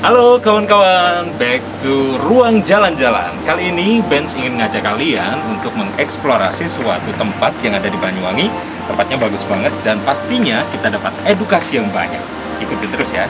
Halo kawan-kawan, back to Ruang Jalan-Jalan. Kali ini Benz ingin ngajak kalian untuk mengeksplorasi suatu tempat yang ada di Banyuwangi. Tempatnya bagus banget dan pastinya kita dapat edukasi yang banyak. Ikutin terus ya.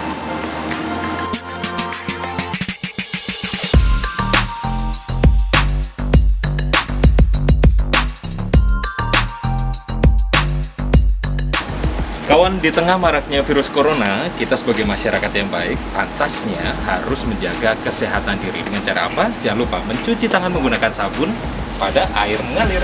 Kawan, di tengah maraknya virus corona, kita sebagai masyarakat yang baik, pantasnya harus menjaga kesehatan diri. Dengan cara apa? Jangan lupa mencuci tangan menggunakan sabun pada air mengalir.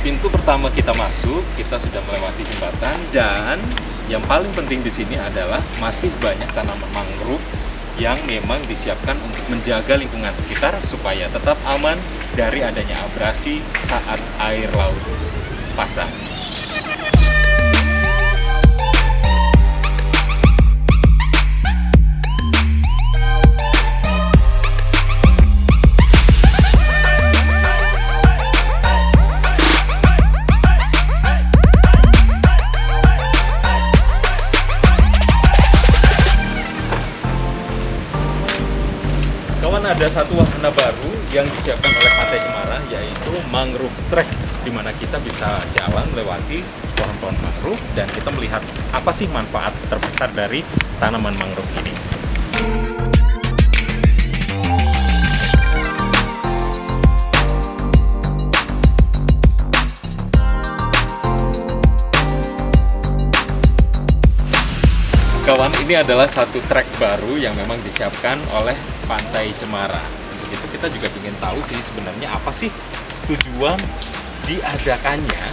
Pintu pertama kita masuk, kita sudah melewati jembatan dan yang paling penting di sini adalah masih banyak tanaman mangrove yang memang disiapkan untuk menjaga lingkungan sekitar supaya tetap aman dari adanya abrasi saat air laut pasang. Kawan, ada satu wahana baru yang disiapkan oleh Pantai Cemara, yaitu mangrove trek, di mana kita bisa jalan melewati pohon-pohon mangrove dan kita melihat apa sih manfaat terbesar dari tanaman mangrove ini. Kawan, ini adalah satu trek baru yang memang disiapkan oleh Pantai Cemara. Untuk itu kita juga ingin tahu sih sebenarnya apa sih tujuan diadakannya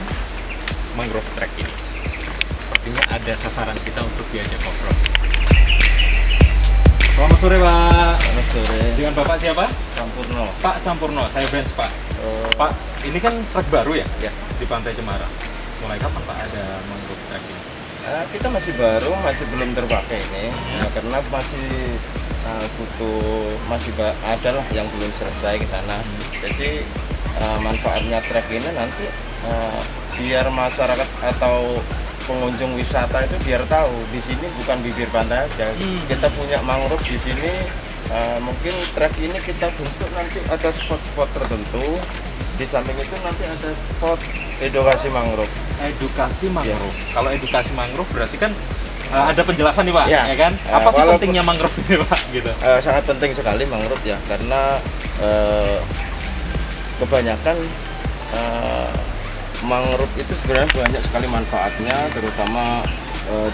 mangrove trek ini. Sepertinya ada sasaran kita untuk diajak ngobrol. Selamat sore, Pak. Selamat sore. Dengan Bapak siapa? Sampurno. Pak Sampurno, saya Benz, Pak. Pak, ini kan trek baru ya? Ya, di Pantai Cemara. Mulai kapan Pak ada mangrove trek ini? Kita masih baru, masih belum terpakai ini, karena masih ada lah yang belum selesai ke sana. Jadi manfaatnya trek ini nanti biar masyarakat atau pengunjung wisata itu biar tahu di sini bukan bibir pantai aja. Kita punya mangrove di sini. Mungkin trek ini kita bentuk nanti ada spot-spot tertentu. Di samping itu nanti ada spot edukasi mangrove. Edukasi mangrove. Ya. Kalau edukasi mangrove berarti kan ada penjelasan nih Pak, ya, ya kan? Apa sih walaupun pentingnya mangrove ini Pak? Gitu. Sangat penting sekali mangrove ya, karena kebanyakan mangrove itu sebenarnya banyak sekali manfaatnya, terutama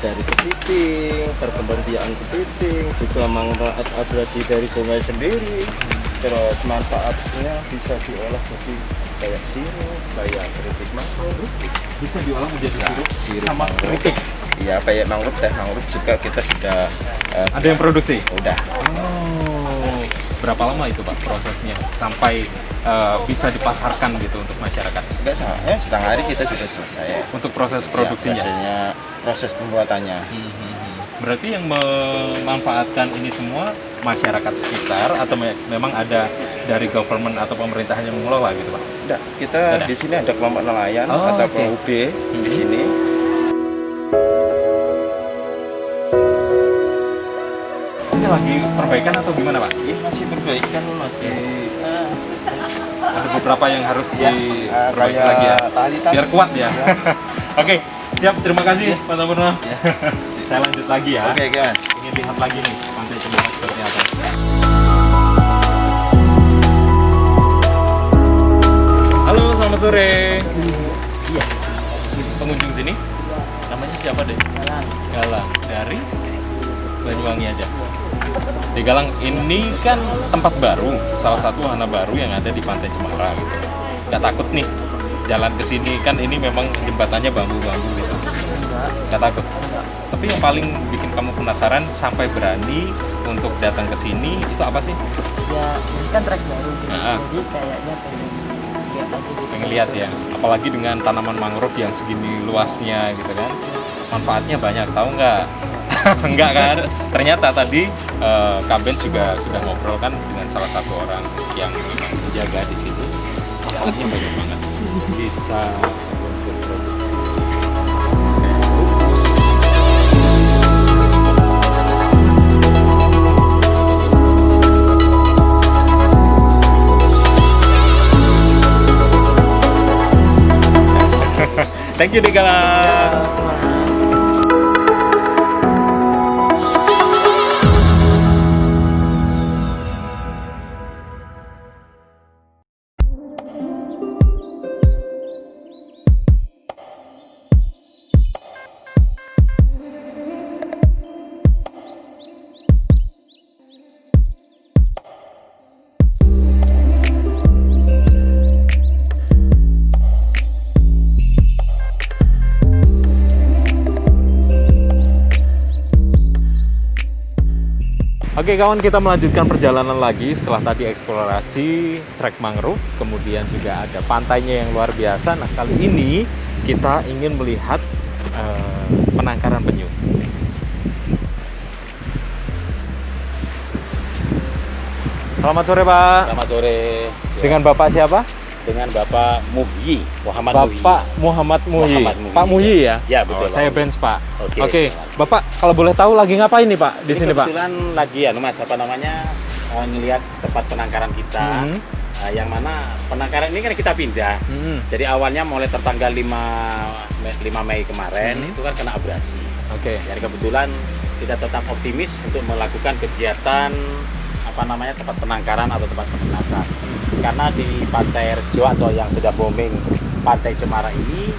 dari kepiting, perkembangbiakan kepiting, juga manfaat abrasi dari sungai sendiri. Terus manfaatnya bisa diolah jadi kayak sirup, kayak keripik mangrove. Bisa diolah menjadi sirup sama mangrove. keripik. Iya, kayak mangrove, teh mangrove juga kita sudah Ada yang produksi? udah. Oh, berapa lama itu Pak prosesnya sampai bisa dipasarkan gitu untuk masyarakat? Enggak salah, setengah hari kita sudah selesai. Untuk proses produksinya? Ya, proses pembuatannya. Berarti yang memanfaatkan ini semua masyarakat sekitar atau memang ada dari government atau pemerintahan yang mengelola gitu Pak? Enggak, kita di sini ada kelompok nelayan atau PUB di sini. Ini lagi perbaikan atau gimana Pak? Iya, masih perbaikan, masih Ada beberapa yang harus diperbaiki kayak lagi ya, tali-tali. biar kuat ya. Ya. Oke, siap. Terima kasih Pak Sampurno. Saya lanjut lagi ya. Oke, gimana? Ingin lihat lagi nih Pantai Cemara seperti apa. Halo, selamat sore. Iya. Pengunjung sini namanya siapa deh? Galang. Galang. Dari Banyuwangi aja. Di Galang ini kan tempat baru, salah satu wahana baru yang ada di Pantai Cemara gitu. Nggak takut nih jalan ke sini, kan ini memang jembatannya bambu-bambu gitu. Nggak takut. Tapi yang paling bikin kamu penasaran sampai berani untuk datang ke sini itu apa sih? Ya ini kan trek baru gitu. Nah. Jadi kayaknya pengen pengen lihat ya, apalagi dengan tanaman mangrove yang segini luasnya gitu kan, manfaatnya banyak, tahu nggak? Enggak kan? Ternyata tadi Kak Ben juga sudah ngobrol kan dengan salah satu orang yang memang menjaga di situ. Manfaatnya banyak banget. Bisa untuk produksi. Thank you Digala. Oke kawan, kita melanjutkan perjalanan lagi setelah tadi eksplorasi trek mangrove, kemudian juga ada pantainya yang luar biasa. Nah kali ini kita ingin melihat penangkaran penyu. Selamat sore Pak. Selamat sore. Dengan Bapak siapa? Dengan Bapak Muhyi, Muhammad Bapak Muhammad Muhyi. Pak Muhyi ya? Ya betul. Oh, saya Benz Pak. Oke. Bapak kalau boleh tahu lagi ngapain nih Pak di sini Pak? Kebetulan lagi ya, Mas, ngelihat tempat penangkaran kita. Yang mana penangkaran ini kan kita pindah. Jadi awalnya mulai tertanggal 5 Mei kemarin itu kan kena abrasi. Oke. Jadi kebetulan kita tetap optimis untuk melakukan kegiatan tempat penangkaran atau tempat penentasan. Karena di Pantai Rejo atau yang sudah booming Pantai Cemara ini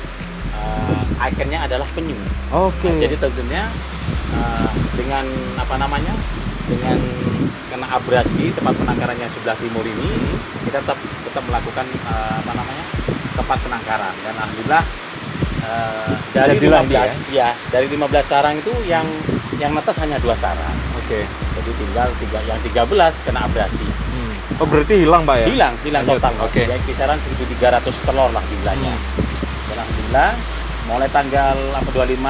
ikonnya adalah penyu. Oke. Nah, jadi tentunya dengan dengan kena abrasi tempat penangkarannya sebelah timur ini, kita tetap melakukan tempat penangkaran. Dan alhamdulillah dari 15 sarang itu yang netas hanya 2 sarang. Oke. Jadi tinggal yang 13 kena abrasi. Oh berarti hilang Pak ya? Hilang total. Oke. Jadi kisaran 1.300 telur lah jumlahnya. Dan alhamdulillah mulai tanggal 25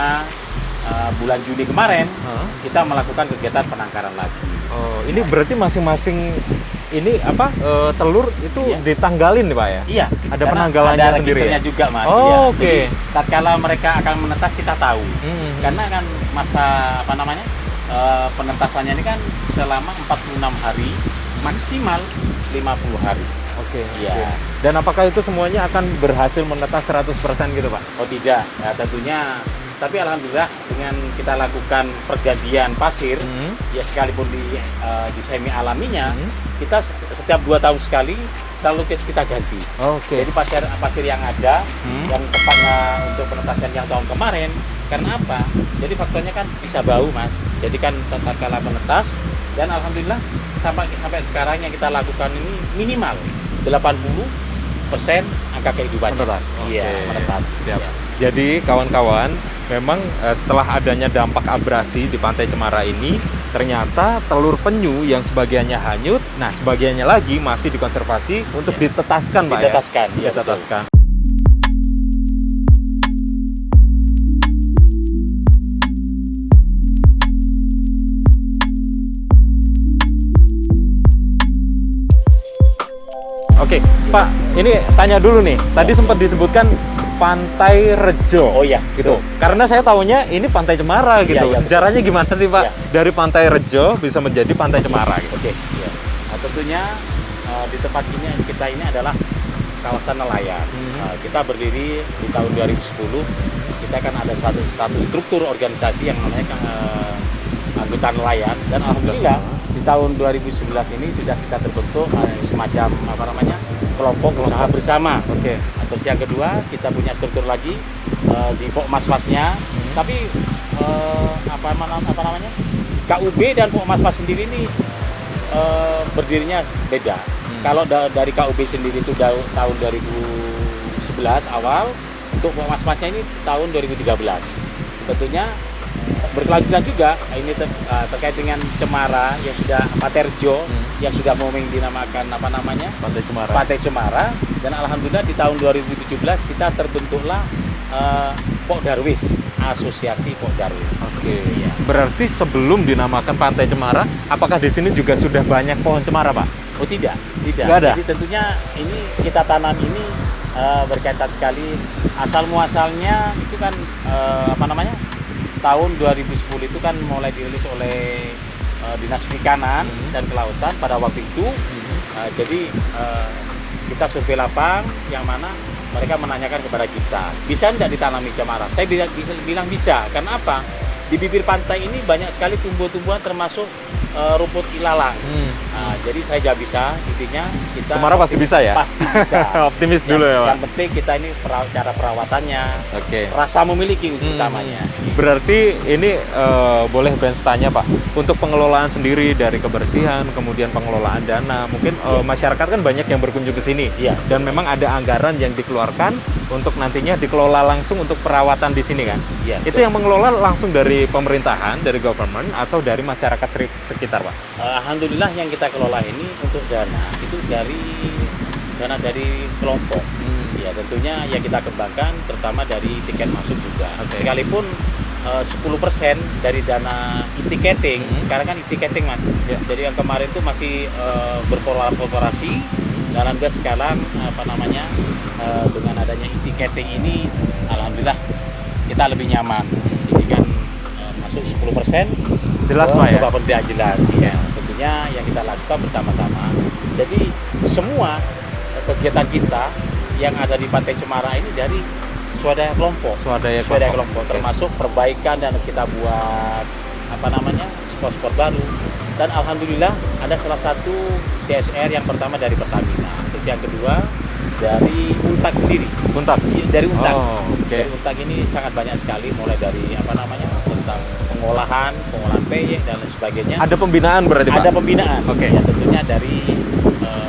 bulan Juni kemarin kita melakukan kegiatan penangkaran lagi. Oh, ini berarti masing-masing ini telur itu ditanggalin nih Pak ya? Iya. Ada penanggalannya ada sendiri ya? juga Mas. Oh, ya. oke. Jadi tatkala mereka akan menetas kita tahu. Karena kan masa penetasannya ini kan selama 46 hari maksimal 50 hari. Oke. Iya. Dan apakah itu semuanya akan berhasil menetas 100% gitu Pak? Oh tidak, ya tentunya. Tapi alhamdulillah dengan kita lakukan pergantian pasir, ya sekalipun di semi alaminya, kita setiap 2 tahun sekali selalu kita ganti. Oke. Jadi pasir yang ada, yang tepatnya untuk penetasan yang tahun kemarin, karena apa? Jadi faktornya kan bisa bau Mas. Jadi kan tatkala menetas, dan alhamdulillah sampai sekarang yang kita lakukan ini minimal 80% angka kehidupan. Menetas. Iya, menetas. Siap. Ya. Jadi kawan-kawan, memang setelah adanya dampak abrasi di Pantai Cemara ini, ternyata telur penyu yang sebagiannya hanyut, nah sebagiannya lagi masih dikonservasi untuk ditetaskan Pak Ditetaskan, ya? iya, Ditetaskan. Oke, Pak, ini tanya dulu nih. Tadi sempat disebutkan Pantai Rejo. Oh iya, gitu. Karena saya tahunya ini Pantai Cemara gitu. Iya, Sejarahnya gimana sih, Pak? Iya. Dari Pantai Rejo bisa menjadi Pantai Cemara gitu. Oke. Ya. Nah, tentunya di tempat kita ini adalah kawasan nelayan. Kita berdiri di tahun 2010. Kita kan ada satu struktur organisasi yang namanya anggota nelayan, dan alhamdulillah di tahun 2011 ini sudah kita terbentuk semacam kelompok usaha bersama. Oke. Terus yang kedua, kita punya struktur lagi di Pokmasmasnya. Tapi KUB dan Pokmasmas sendiri ini berdirinya beda. Kalau dari KUB sendiri itu tahun 2011 awal, untuk Pokmasmasnya ini tahun 2013. Tentunya berkelanjutan juga ini terkait dengan Cemara yang sudah Paterjo yang sudah dinamakan apa namanya Pantai Cemara. Pantai Cemara, dan alhamdulillah di tahun 2017 kita terbentuklah Pok Darwis, Asosiasi Pok Darwis. Oke. Iya. Berarti sebelum dinamakan Pantai Cemara, apakah di sini juga sudah banyak pohon cemara, Pak? Oh tidak. Nggak ada? Jadi tentunya ini kita tanam ini berkaitan sekali asal muasalnya itu kan apa namanya tahun 2010 itu kan mulai dirilis oleh Dinas Perikanan dan Kelautan pada waktu itu. Jadi kita survei lapang yang mana mereka menanyakan kepada kita, bisa tidak ditanami cemara? Saya bilang bisa. Karena apa? Di bibir pantai ini banyak sekali tumbuh-tumbuhan termasuk rumput ilalang. Jadi saya jawab bisa, intinya kita Cemara pasti bisa ya? Pasti bisa. Optimis dulu ya, Pak. Yang penting kita ini cara perawatannya, Oke. rasa memiliki utamanya. Berarti ini boleh Benz tanya, Pak, untuk pengelolaan sendiri dari kebersihan, kemudian pengelolaan dana, mungkin masyarakat kan banyak yang berkunjung ke sini, Iya. dan memang ada anggaran yang dikeluarkan untuk nantinya dikelola langsung untuk perawatan di sini kan? Iya, Itu yang mengelola langsung dari pemerintahan, dari government, atau dari masyarakat sekitar, Pak? Alhamdulillah yang kita kelola ini untuk dana itu dana dari kelompok. Ya tentunya yang kita kembangkan terutama dari tiket masuk juga. Oke. Sekalipun 10% dari dana e-ticketing, sekarang kan e-ticketing Mas. Ya. Jadi yang kemarin itu masih berkolaborasi. Dalam sekarang apa namanya dengan adanya e-ticketing ini, alhamdulillah kita lebih nyaman. Jadi kan masuk 10%. Jelas, Pak, ya? Bapak jelas ya. Tentunya yang kita lakukan bersama-sama. Jadi semua kegiatan kita yang ada di Pantai Cemara ini dari swadaya kelompok. Swadaya kelompok, Oke. termasuk perbaikan dan kita buat apa namanya spot-spot baru. Dan alhamdulillah ada salah satu CSR yang pertama dari Pertamina, terus yang kedua dari Untak sendiri. Untak? Dari Untak. Oh, oke. Dari Untak ini sangat banyak sekali, mulai dari apa namanya tentang pengolahan PY dan lain sebagainya. Ada pembinaan berarti, Pak? Ada pembinaan. Oke. Ya tentunya dari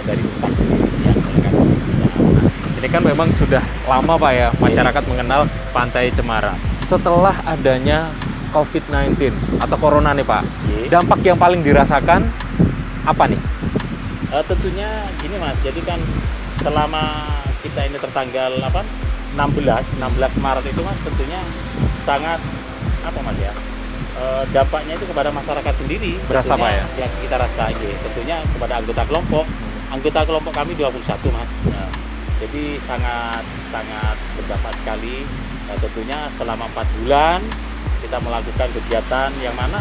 Untak sendiri yang melakukan pembinaan. Ini kan memang sudah lama, Pak, ya, masyarakat mengenal Pantai Cemara. Setelah adanya COVID-19 atau Corona nih, Pak, dampak yang paling dirasakan apa nih? Tentunya gini Mas, jadi kan selama kita ini tertanggal 16 Maret itu Mas, tentunya sangat apa Mas ya, dampaknya itu kepada masyarakat sendiri. Berasa, tentunya, Pak, ya? Yang kita rasain tentunya kepada anggota kelompok kami 21 Mas. Nah, jadi sangat berdampak sekali. Tentunya selama 4 bulan kita melakukan kegiatan yang mana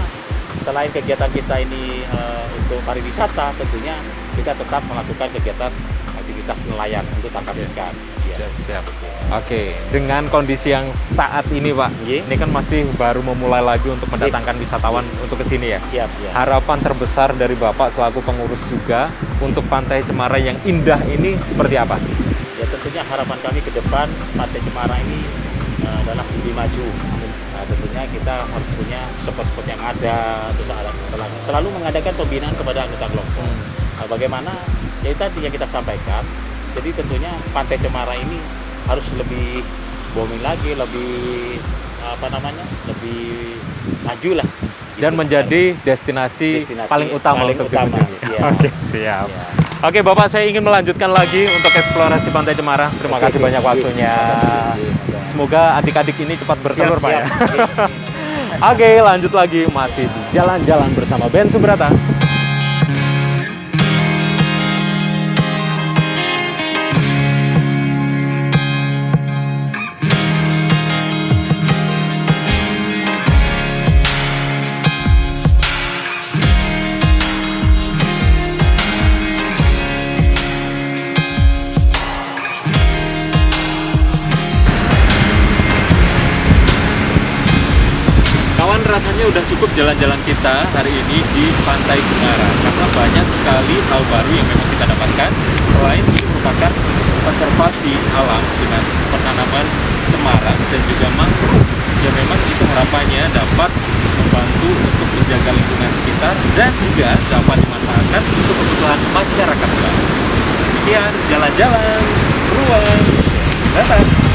selain kegiatan kita ini untuk pariwisata, tentunya kita tetap melakukan kegiatan aktivitas nelayan untuk tangkap ikan. Ya. Siap. Oke, dengan kondisi yang saat ini, Pak, Ye. ini kan masih baru memulai lagi untuk mendatangkan wisatawan untuk ke sini ya. Siap ya. Harapan terbesar dari Bapak selaku pengurus juga untuk Pantai Cemara yang indah ini seperti apa? Ya tentunya harapan kami ke depan Pantai Cemara ini adalah lebih maju. Nah, tentunya kita harus punya spot-spot yang ada, terus selalu mengadakan pembinaan kepada anggota kelompok. Nah, bagaimana? Ya tadi yang kita sampaikan. Jadi tentunya Pantai Cemara ini harus lebih booming lagi, lebih lebih maju lah. Dan Gitu. menjadi destinasi paling utama untuk dikunjungi. Siap. Oke, siap. Ya. Oke, Bapak, saya ingin melanjutkan lagi untuk eksplorasi Pantai Cemara. Terima Oke, kasih oke. banyak waktunya. Terima kasih. Semoga adik-adik ini cepat bertelur, Siap, Pak, ya. siap. Oke, lanjut lagi. Masih di jalan-jalan bersama Ben Subrata. Kawan, rasanya udah cukup jalan-jalan kita hari ini di Pantai Cemara karena banyak sekali hal baru yang memang kita dapatkan. Selain ini merupakan konservasi alam dengan penanaman cemara dan juga mangrove yang memang itu harapannya dapat membantu untuk menjaga lingkungan sekitar dan juga dapat dimanfaatkan untuk kebutuhan masyarakat luas. Demikian jalan-jalan ruang datang.